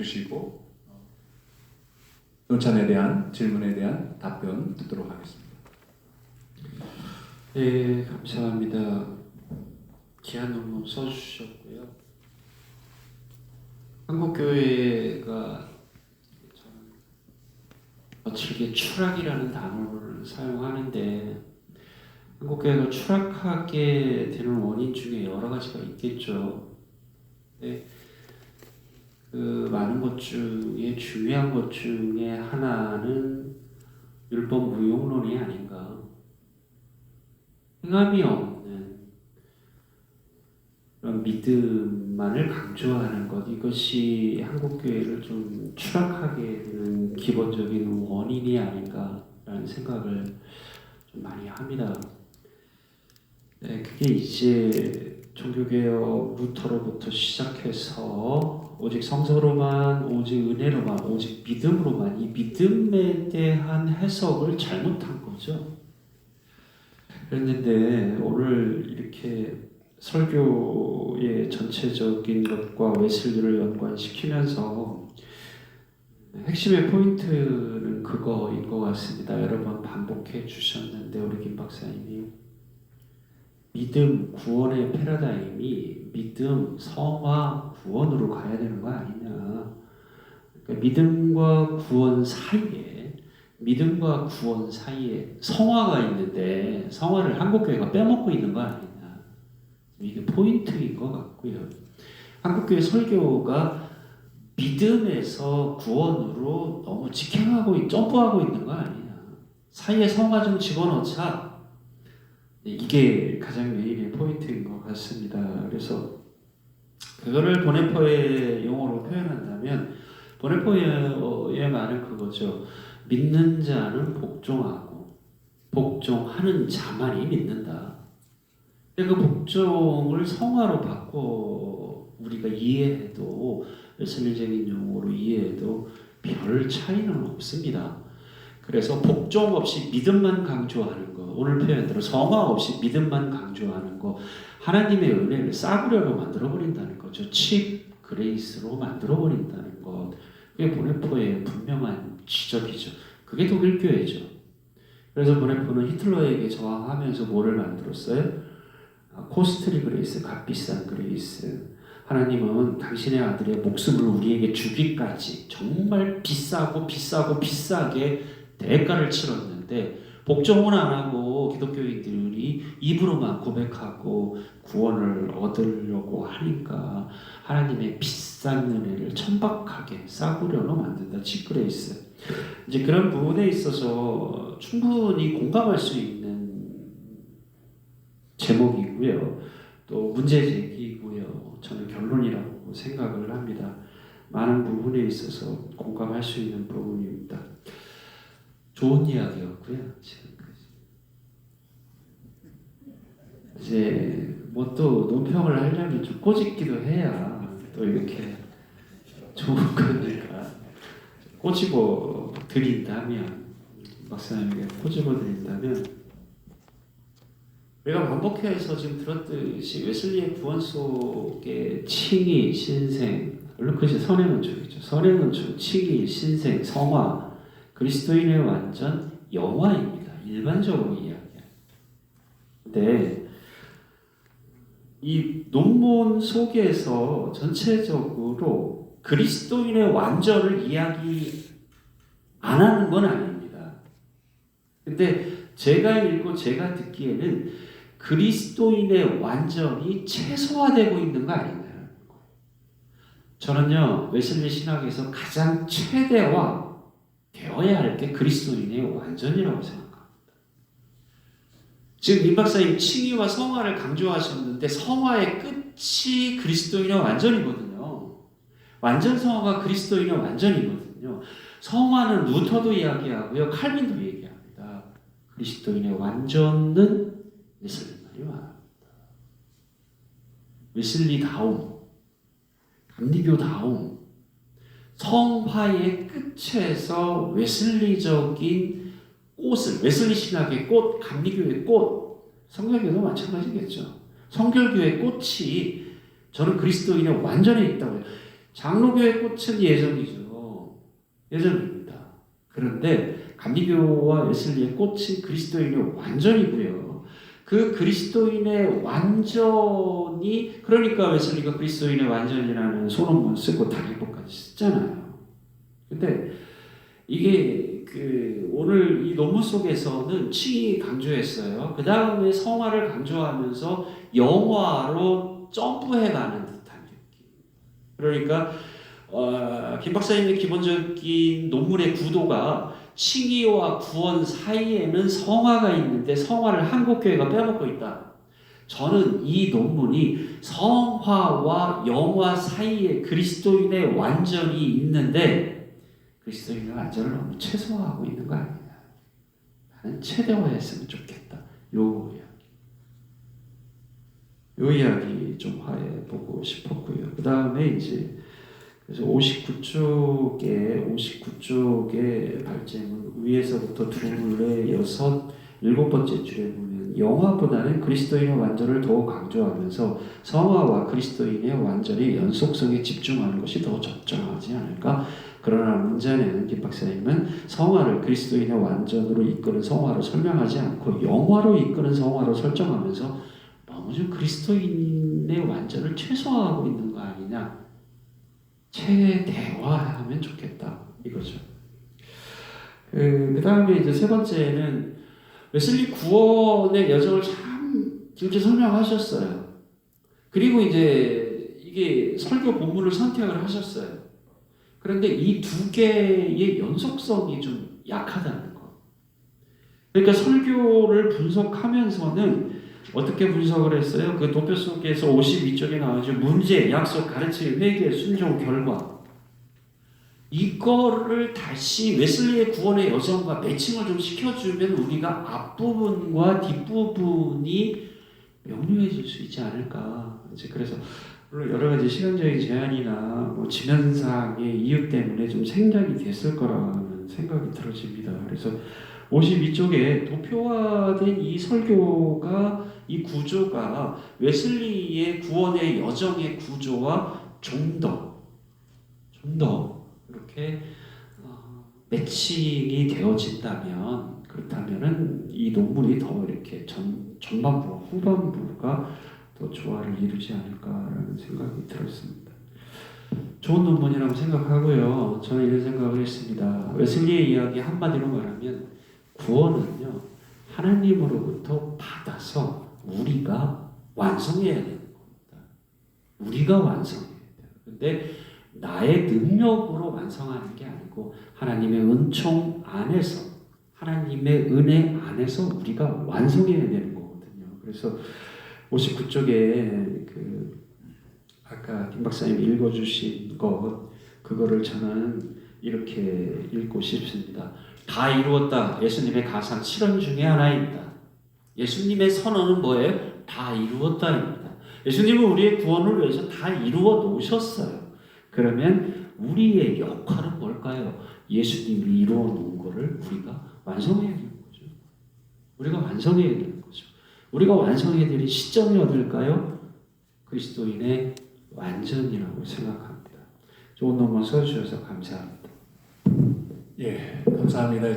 주시고 논찬에 대한 질문에 대한 답변 듣도록 하겠습니다. 네, 감사합니다. 귀한 논문 써주셨고요. 한국교회가 거칠게 추락이라는 단어를 사용하는데 한국교회가 추락하게 되는 원인 중에 여러 가지가 있겠죠. 네, 그 많은 것 중에 중요한 것 중에 하나는 율법 무용론이 아닌가. 행함이 없는 그런 믿음만을 강조하는 것, 이것이 한국교회를 좀 추락하게 되는 기본적인 원인이 아닌가라는 생각을 좀 많이 합니다. 네, 그게 이제 종교개혁 루터로부터 시작해서 오직 성서로만, 오직 은혜로만, 오직 믿음으로만, 이 믿음에 대한 해석을 잘못한 거죠. 그랬는데 오늘 이렇게 설교의 전체적인 것과 웨슬리를 연관시키면서 핵심의 포인트는 그거인 것 같습니다. 여러 번 반복해 주셨는데 우리 김 박사님이 믿음, 구원의 패러다임이 믿음, 성화, 구원으로 가야 되는 거 아니냐. 그러니까 믿음과 구원 사이에 성화가 있는데 성화를 한국교회가 빼먹고 있는 거 아니냐. 이게 포인트인 것 같고요. 한국교회 설교가 믿음에서 구원으로 너무 직행하고 점프하고 있는 거 아니냐. 사이에 성화 좀 집어넣자. 이게 가장 메인의 포인트인 것 같습니다. 그래서 그거를 보네포의 용어로 표현한다면 보네포의 말은 그거죠. 믿는 자는 복종하고 복종하는 자만이 믿는다. 그 복종을 성화로 바꿔 우리가 이해해도 웨슬리적인 용어로 이해해도 별 차이는 없습니다. 그래서 복종 없이 믿음만 강조하는 거, 오늘 표현대로 성화 없이 믿음만 강조하는 거, 하나님의 은혜를 싸구려로 만들어버린다는 거죠. 칩 그레이스로 만들어버린다는 것. 그게 보네포의 분명한 지적이죠. 그게 독일교회죠. 그래서 보네포는 히틀러에게 저항하면서 뭐를 만들었어요? 코스트리 그레이스, 값비싼 그레이스. 하나님은 당신의 아들의 목숨을 우리에게 주기까지 정말 비싸게 대가를 치렀는데 복종은 안 하고 기독교인들이 입으로만 고백하고 구원을 얻으려고 하니까 하나님의 비싼 은혜를 천박하게 싸구려로 만든다. 칩그레이스. 이제 그런 부분에 있어서 충분히 공감할 수 있는 제목이고요. 또 문제 제기이고요. 저는 결론이라고 생각을 합니다. 많은 부분에 있어서 공감할 수 있는 부분입니다. 좋은 이야기였고요. 지금까지. 이제 뭐 또 논평을 하려면 좀 꼬집기도 해야 또 이렇게 좋은 거니까 꼬집어 드린다면, 박사님에게 꼬집어 드린다면, 우리가 반복해서 지금 들었듯이 웨슬리의 구원 속에 칭의, 신생, 물론 그것이 선행은총이죠. 선행은총, 칭의, 신생, 성화, 그리스도인의 완전, 영화입니다. 일반적으로 이야기합니다. 근데 이 논문 속에서 전체적으로 그리스도인의 완전을 이야기 안 하는 건 아닙니다. 근데 제가 읽고 제가 듣기에는 그리스도인의 완전이 최소화되고 있는 거 아닌가요? 저는요, 웨슬리 신학에서 가장 최대화 되어야 할 게 그리스도인의 완전이라고 생각합니다. 지금 임 박사님 칭의와 성화를 강조하셨는데 성화의 끝이 그리스도인의 완전이거든요. 완전 성화가 그리스도인의 완전이거든요. 성화는 루터도 이야기하고요, 칼빈도 얘기합니다. 그리스도인의 완전은 웨슬리만이 말합니다. 웨슬리다움, 감리교다움, 성화의 끝에서 웨슬리적인 꽃을, 웨슬리 신학의 꽃, 감리교의 꽃, 성결교도 마찬가지겠죠. 성결교의 꽃이 저는 그리스도인의 완전에 있다고 해요. 장로교의 꽃은 예정이죠. 예정입니다. 그런데 감리교와 웨슬리의 꽃은 그리스도인의 완전이고요. 그 그리스도인의 완전이, 그러니까 웨슬리가 그리스도인의 완전이라는 소논문 쓰고 다기보까지 쓰잖아요. 근데 이게 오늘 이 논문 속에서는 칭이 강조했어요. 그 다음에 성화를 강조하면서 영화로 점프해가는 듯한 느낌. 그러니까 김 박사님의 기본적인 논문의 구도가 칭의와 구원 사이에는 성화가 있는데 성화를 한국교회가 빼먹고 있다. 저는 이 논문이 성화와 영화 사이에 그리스도인의 완전이 있는데 그리스도인의 완전을 너무 최소화하고 있는 거 아니냐. 나는 최대화했으면 좋겠다. 요 이야기 좀 화해보고 싶었고요. 그 다음에 이제 그래서 59쪽의 발제문 위에서부터 둘레 여섯 일곱 번째 줄에 보면 영화보다는 그리스도인의 완전을 더욱 강조하면서 성화와 그리스도인의 완전의 연속성에 집중하는 것이 더 적절하지 않을까. 그러나 문제는 김 박사님은 성화를 그리스도인의 완전으로 이끄는 성화로 설명하지 않고 영화로 이끄는 성화로 설정하면서 너무 좀 그리스도인의 완전을 최소화하고 있는 거 아니냐. 최대화하면 좋겠다 이거죠. 그 다음에 이제 세 번째는 웨슬리 구원의 여정을 참 길게 설명하셨어요. 그리고 이제 이게 설교 본문을 선택을 하셨어요. 그런데 이 두 개의 연속성이 좀 약하다는 거. 그러니까 설교를 분석하면서는 어떻게 분석을 했어요? 그 도표 속에서 52쪽에 나오죠. 문제, 약속, 가르침, 회개, 순종, 결과. 이거를 다시 웨슬리의 구원의 여정과 매칭을 좀 시켜주면 우리가 앞부분과 뒷부분이 명료해질 수 있지 않을까. 이제 그래서 물론 여러 가지 시간적인 제한이나 지면상의 이유 때문에 좀 생략이 됐을 거라는 생각이 들어집니다. 그래서 52쪽에 도표화된 이 설교가, 이 구조가 웨슬리의 구원의 여정의 구조와 좀 더 이렇게 매칭이 되어진다면, 그렇다면은 이 논문이 더 이렇게 전반부와 후반부가 더 조화를 이루지 않을까라는 생각이 들었습니다. 좋은 논문이라고 생각하고요. 저는 이런 생각을 했습니다. 웨슬리의 이야기 한마디로 말하면 구원은요, 하나님으로부터 받아서 우리가 완성해야 되는 겁니다. 우리가 완성해야 돼요. 근데 나의 능력으로 완성하는 게 아니고 하나님의 은총 안에서, 하나님의 은혜 안에서 우리가 완성해야 되는 거거든요. 그래서 59쪽에 아까 김 박사님이 읽어주신 그거를 저는 이렇게 읽고 싶습니다. 다 이루었다. 예수님의 가상 실언 중에 하나입니다. 예수님의 선언은 뭐예요? 다 이루었다입니다. 예수님은 우리의 구원을 위해서 다 이루어 놓으셨어요. 그러면 우리의 역할은 뭘까요? 예수님이 이루어 놓은 거를 우리가 완성해야 되는 거죠. 우리가 완성해야 되는 거죠. 우리가 완성해야 될 시점이 어딜까요? 그리스도인의 완전이라고 생각합니다. 좋은 논문 써주셔서 감사합니다. 예, 감사합니다.